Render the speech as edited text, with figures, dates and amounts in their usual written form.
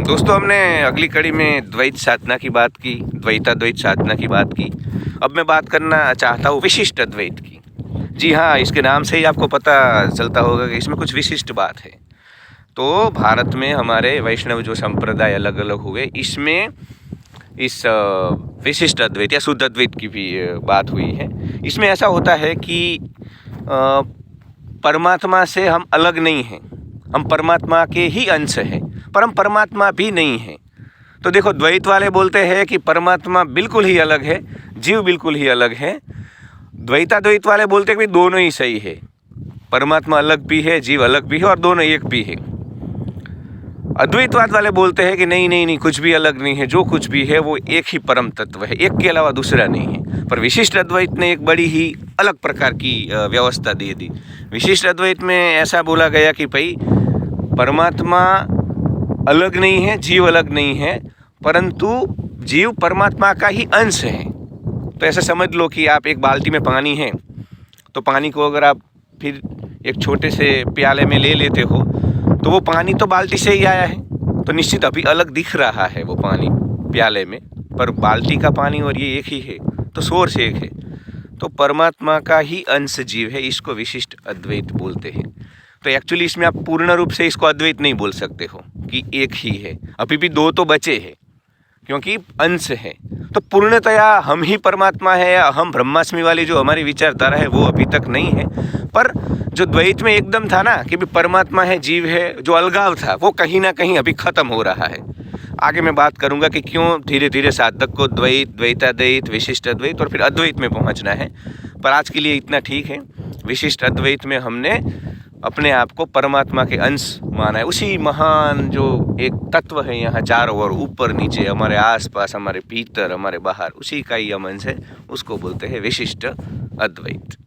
दोस्तों, हमने अगली कड़ी में द्वैत साधना की बात की, द्वैताद्वैत साधना की बात की। अब मैं बात करना चाहता हूँ विशिष्ट अद्वैत की। जी हाँ, इसके नाम से ही आपको पता चलता होगा कि इसमें कुछ विशिष्ट बात है। तो भारत में हमारे वैष्णव जो संप्रदाय अलग अलग हुए, इसमें इस विशिष्ट अद्वैत या शुद्ध अद्वैत की भी बात हुई है। इसमें ऐसा होता है कि परमात्मा से हम अलग नहीं हैं, हम परमात्मा के ही अंश हैं, पर हम परमात्मा भी नहीं हैं। तो देखो, द्वैत वाले बोलते हैं कि परमात्मा बिल्कुल ही अलग है, जीव बिल्कुल ही अलग है। द्वैताद्वैत वाले बोलते हैं कि दोनों ही सही है, परमात्मा अलग भी है, जीव अलग भी है और दोनों एक भी है। अद्वैतवाद वाले बोलते हैं कि नहीं नहीं नहीं, कुछ भी अलग नहीं है, जो कुछ भी है वो एक ही परम तत्व है, एक के अलावा दूसरा नहीं है। पर विशिष्ट अद्वैत ने एक बड़ी ही अलग प्रकार की व्यवस्था दे दी। विशिष्ट अद्वैत में ऐसा बोला गया कि भाई परमात्मा अलग नहीं है, जीव अलग नहीं है, परंतु जीव परमात्मा का ही अंश है। तो ऐसा समझ लो कि आप एक बाल्टी में पानी है, तो पानी को अगर आप फिर एक छोटे से प्याले में ले लेते हो तो वो पानी तो बाल्टी से ही आया है, तो निश्चित अभी अलग दिख रहा है वो पानी प्याले में, पर बाल्टी का पानी और ये एक ही है, तो सोर्स एक है। तो परमात्मा का ही अंश जीव है, इसको विशिष्ट अद्वैत बोलते हैं। तो एक्चुअली इसमें आप पूर्ण रूप से इसको अद्वैत नहीं बोल सकते हो कि एक ही है, अभी भी दो तो बचे हैं, क्योंकि अंश है। तो पूर्णतया हम ही परमात्मा है या हम ब्रह्मास्मि वाली जो हमारी विचारधारा है वो अभी तक नहीं है। पर जो द्वैत में एकदम था ना कि भी परमात्मा है, जीव है, जो अलगाव था वो कहीं ना कहीं अभी ख़त्म हो रहा है। आगे मैं बात करूंगा कि क्यों धीरे धीरे साधक को द्वैत, द्वैताद्वैत, विशिष्ट अद्वैत और फिर अद्वैत में पहुंचना है। पर आज के लिए इतना ठीक है। विशिष्ट अद्वैत में हमने अपने आप को परमात्मा के अंश माना है, उसी महान जो एक तत्व है यहाँ चारों ओर, ऊपर नीचे, हमारे आसपास, हमारे भीतर, हमारे बाहर, उसी का ही हम अंश है, उसको बोलते हैं विशिष्ट अद्वैत।